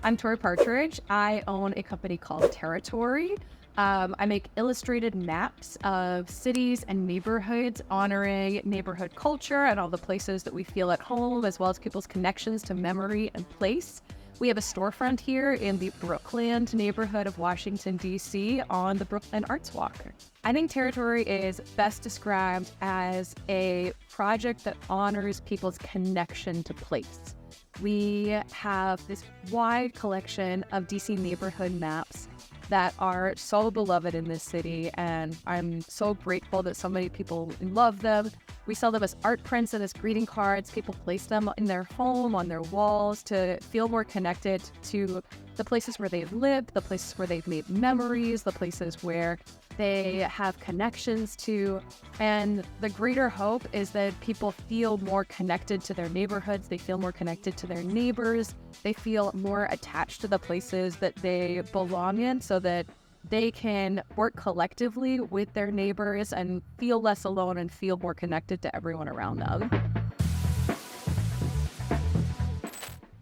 I'm Torie Partridge. I own a company called Terratorie. I make illustrated maps of cities and neighborhoods honoring neighborhood culture and all the places that we feel at home, as well as people's connections to memory and place. We have a storefront here in the Brookland neighborhood of Washington, D.C. on the Brookland Arts Walk. I think Terratorie is best described as a project that honors people's connection to place. We have this wide collection of DC neighborhood maps that are so beloved in this city, and I'm so grateful that so many people love them. We sell them as art prints and as greeting cards. People place them in their home, on their walls, to feel more connected to the places where they've lived, the places where they've made memories, the places where they have connections to. And the greater hope is that people feel more connected to their neighborhoods, they feel more connected to their neighbors, they feel more attached to the places that they belong in, so that they can work collectively with their neighbors and feel less alone and feel more connected to everyone around them.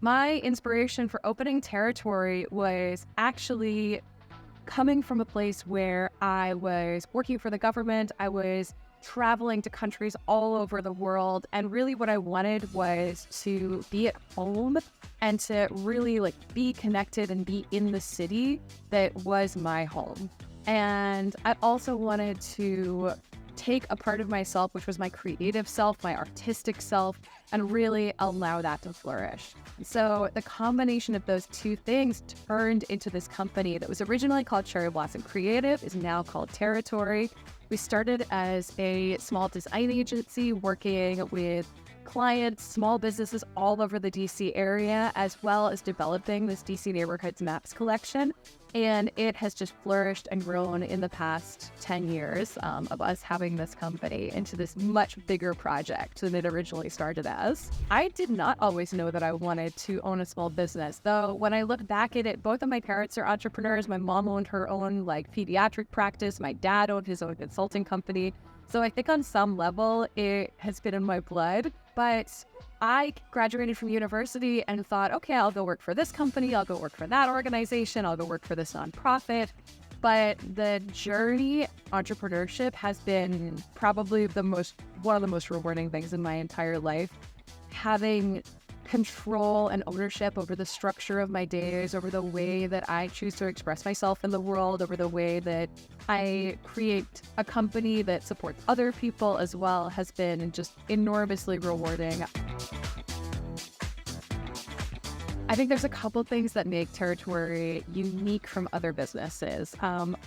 My inspiration for opening Terratorie was actually coming from a place where I was working for the government. I was traveling to countries all over the world, and really what I wanted was to be at home and to really be connected and be in the city that was my home. And I also wanted to take a part of myself, which was my creative self, my artistic self, and really allow that to flourish. So the combination of those two things turned into this company that was originally called Cherry Blossom Creative, is now called Terratorie. We started as a small design agency working with clients, small businesses all over the DC area, as well as developing this DC Neighborhoods Maps collection. And it has just flourished and grown in the past 10 years of us having this company into this much bigger project than it originally started as. I did not always know that I wanted to own a small business, though when I look back at it, both of my parents are entrepreneurs. My mom owned her own pediatric practice. My dad owned his own consulting company. So I think on some level it has been in my blood, but I graduated from university and thought, okay, I'll go work for this company, I'll go work for that organization, I'll go work for this nonprofit. But the journey, entrepreneurship, has been probably one of the most rewarding things in my entire life. Having control and ownership over the structure of my days, over the way that I choose to express myself in the world, over the way that I create a company that supports other people as well, has been just enormously rewarding. I think there's a couple things that make Terratorie unique from other businesses.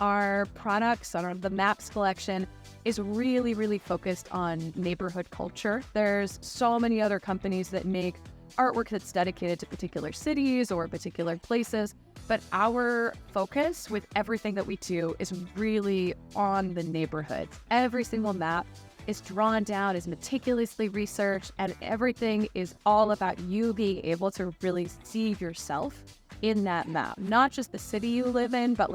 Our products, the Maps collection, is really, really focused on neighborhood culture. There's so many other companies that make artwork that's dedicated to particular cities or particular places, but our focus with everything that we do is really on the neighborhoods. Every single map is drawn down, is meticulously researched, and everything is all about you being able to really see yourself in that map. Not just the city you live in, but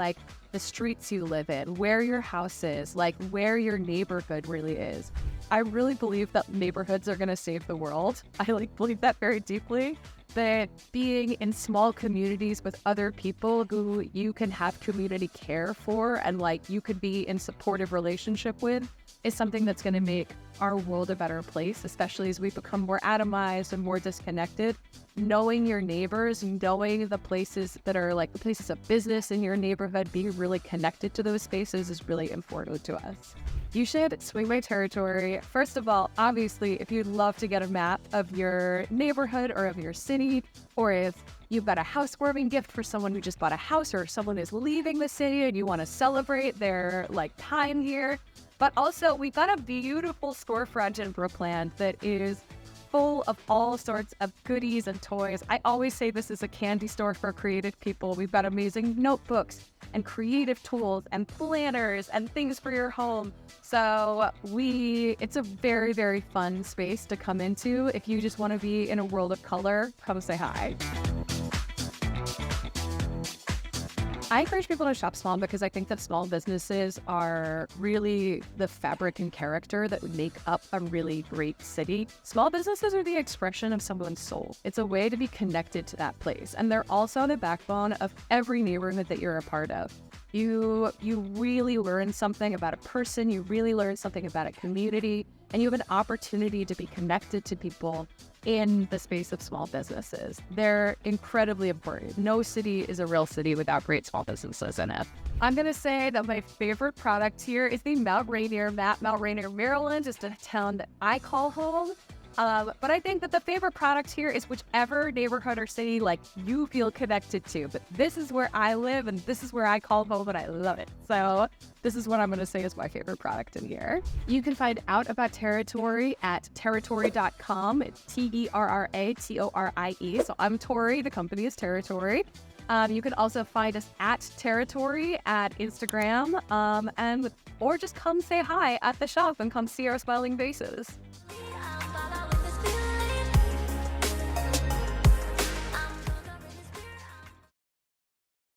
the streets you live in, where your house is, where your neighborhood really is. I really believe that neighborhoods are going to save the world. I believe that very deeply, that being in small communities with other people who you can have community care for and you could be in supportive relationship with is something that's going to make our world a better place, especially as we become more atomized and more disconnected. Knowing your neighbors, knowing the places that are the places of business in your neighborhood, being really connected to those spaces is really important to us. You should swing by Terratorie. First of all, obviously, if you'd love to get a map of your neighborhood or of your city, or if you've got a housewarming gift for someone who just bought a house, or someone is leaving the city and you want to celebrate their time here. But also, we've got a beautiful storefront in Brookland that is full of all sorts of goodies and toys. I always say this is a candy store for creative people. We've got amazing notebooks and creative tools and planners and things for your home. So it's a very, very fun space to come into. If you just want to be in a world of color, come say hi. I encourage people to shop small because I think that small businesses are really the fabric and character that would make up a really great city. Small businesses are the expression of someone's soul. It's a way to be connected to that place. And they're also the backbone of every neighborhood that you're a part of. You really learn something about a person, you really learn something about a community, and you have an opportunity to be connected to people in the space of small businesses. They're incredibly important. No city is a real city without great small businesses in it. I'm going to say that my favorite product here is the Mount Rainier map. Mount Rainier, Maryland is the town that I call home. But I think that the favorite product here is whichever neighborhood or city like you feel connected to. But this is where I live and this is where I call home and I love it. So this is what I'm going to say is my favorite product in here. You can find out about Terratorie at terratorie.com. It's Terratorie. So I'm Torie. The company is Terratorie. You can also find us at Terratorie at Instagram or just come say hi at the shop and come see our smiling faces.